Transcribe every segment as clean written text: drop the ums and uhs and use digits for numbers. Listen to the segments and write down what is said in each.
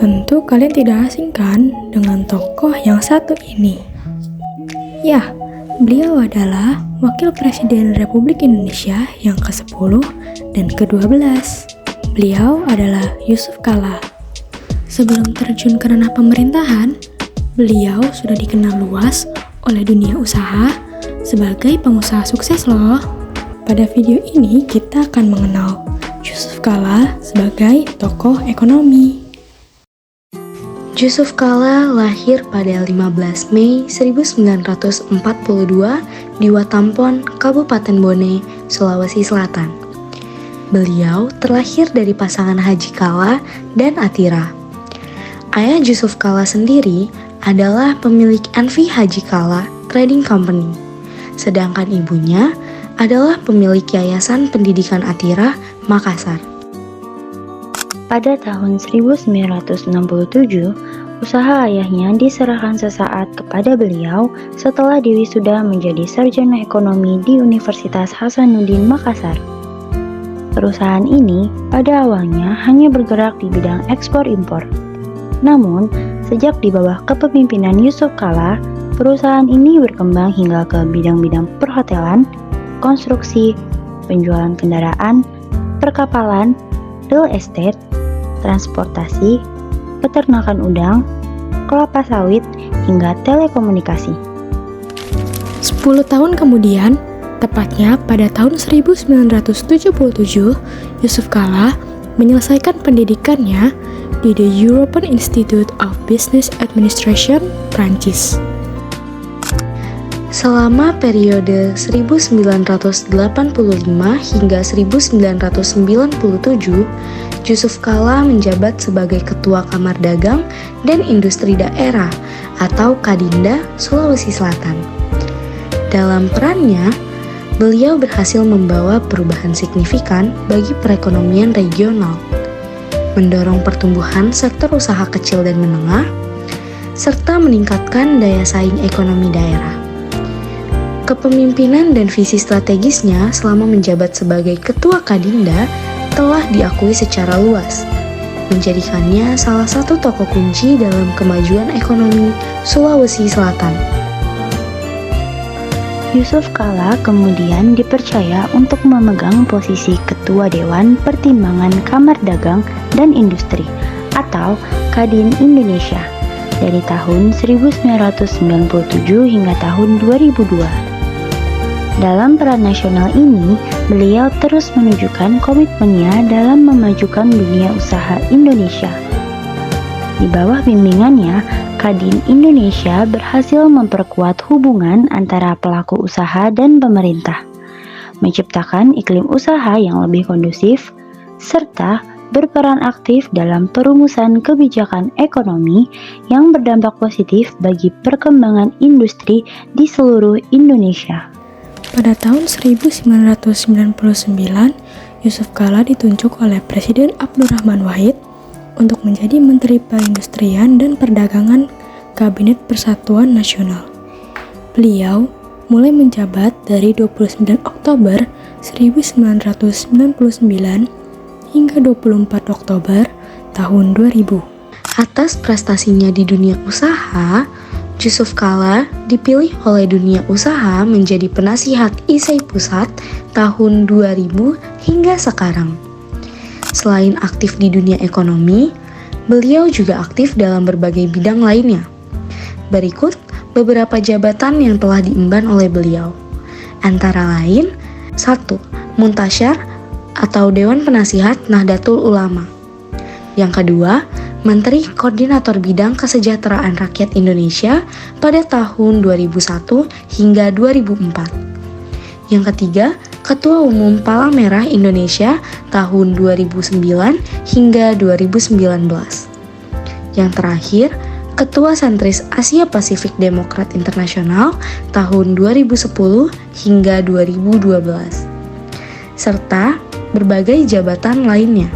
Tentu kalian tidak asing kan dengan tokoh yang satu ini? Ya, beliau adalah Wakil Presiden Republik Indonesia yang ke-10 dan ke-12. Beliau adalah Yusuf Kala. Sebelum terjun ke ranah pemerintahan, beliau sudah dikenal luas oleh dunia usaha sebagai pengusaha sukses loh. Pada video ini kita akan mengenal Yusuf Kala sebagai tokoh ekonomi. Yusuf Kala lahir pada 15 Mei 1942 di Watampon, Kabupaten Bone, Sulawesi Selatan. Beliau terlahir dari pasangan Haji Kala dan Atira. Ayah Yusuf Kala sendiri adalah pemilik Envy Haji Kala Trading Company, sedangkan ibunya adalah pemilik Yayasan Pendidikan Atira, Makassar. Pada tahun 1967, usaha ayahnya diserahkan sesaat kepada beliau setelah diwisuda menjadi sarjana ekonomi di Universitas Hasanuddin Makassar. Perusahaan ini pada awalnya hanya bergerak di bidang ekspor-impor. Namun, sejak di bawah kepemimpinan Yusuf Kala, perusahaan ini berkembang hingga ke bidang-bidang perhotelan, konstruksi, penjualan kendaraan, perkapalan, real estate, transportasi, peternakan udang, kelapa sawit, hingga telekomunikasi. 10 tahun kemudian, tepatnya pada tahun 1977, Yusuf Kala menyelesaikan pendidikannya di The European Institute of Business Administration, Prancis. Selama periode 1985 hingga 1997, Yusuf Kala menjabat sebagai Ketua Kamar Dagang dan Industri Daerah atau Kadinda, Sulawesi Selatan. Dalam perannya, beliau berhasil membawa perubahan signifikan bagi perekonomian regional, mendorong pertumbuhan sektor usaha kecil dan menengah, serta meningkatkan daya saing ekonomi daerah. Kepemimpinan dan visi strategisnya selama menjabat sebagai Ketua Kadinda telah diakui secara luas, menjadikannya salah satu tokoh kunci dalam kemajuan ekonomi Sulawesi Selatan. Yusuf Kala kemudian dipercaya untuk memegang posisi Ketua Dewan Pertimbangan Kamar Dagang dan Industri atau Kadin Indonesia dari tahun 1997 hingga tahun 2002. Dalam peran nasional ini, beliau terus menunjukkan komitmennya dalam memajukan dunia usaha Indonesia. Di bawah bimbingannya, Kadin Indonesia berhasil memperkuat hubungan antara pelaku usaha dan pemerintah, menciptakan iklim usaha yang lebih kondusif, serta berperan aktif dalam perumusan kebijakan ekonomi yang berdampak positif bagi perkembangan industri di seluruh Indonesia. Pada tahun 1999, Yusuf Kala ditunjuk oleh Presiden Abdurrahman Wahid untuk menjadi Menteri Perindustrian dan Perdagangan Kabinet Persatuan Nasional. Beliau mulai menjabat dari 29 Oktober 1999 hingga 24 Oktober tahun 2000. Atas prestasinya di dunia usaha, Yusuf Kala dipilih oleh dunia usaha menjadi penasihat ISEI Pusat tahun 2000 hingga sekarang. Selain aktif di dunia ekonomi, beliau juga aktif dalam berbagai bidang lainnya. Berikut beberapa jabatan yang telah diemban oleh beliau. Antara lain, 1. Muntasyar atau Dewan Penasihat Nahdlatul Ulama. Yang kedua, Menteri Koordinator Bidang Kesejahteraan Rakyat Indonesia pada tahun 2001 hingga 2004. Yang ketiga, Ketua Umum Palang Merah Indonesia tahun 2009 hingga 2019. Yang terakhir, Ketua Santris Asia Pasifik Demokrat Internasional tahun 2010 hingga 2012. Serta berbagai jabatan lainnya.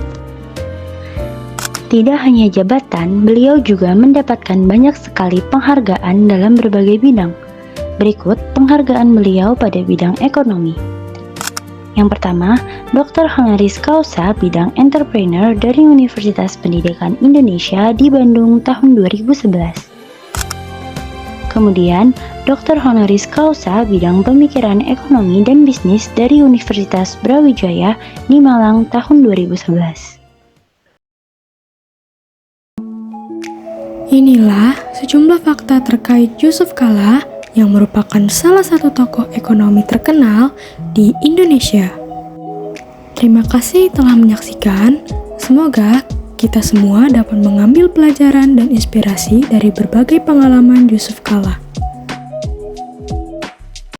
Tidak hanya jabatan, beliau juga mendapatkan banyak sekali penghargaan dalam berbagai bidang. Berikut penghargaan beliau pada bidang ekonomi. Yang pertama, Dr. Honoris Causa bidang entrepreneur dari Universitas Pendidikan Indonesia di Bandung tahun 2011. Kemudian, Dr. Honoris Causa bidang pemikiran ekonomi dan bisnis dari Universitas Brawijaya di Malang tahun 2011. Inilah sejumlah fakta terkait Yusuf Kala yang merupakan salah satu tokoh ekonomi terkenal di Indonesia. Terima kasih telah menyaksikan. Semoga kita semua dapat mengambil pelajaran dan inspirasi dari berbagai pengalaman Yusuf Kala.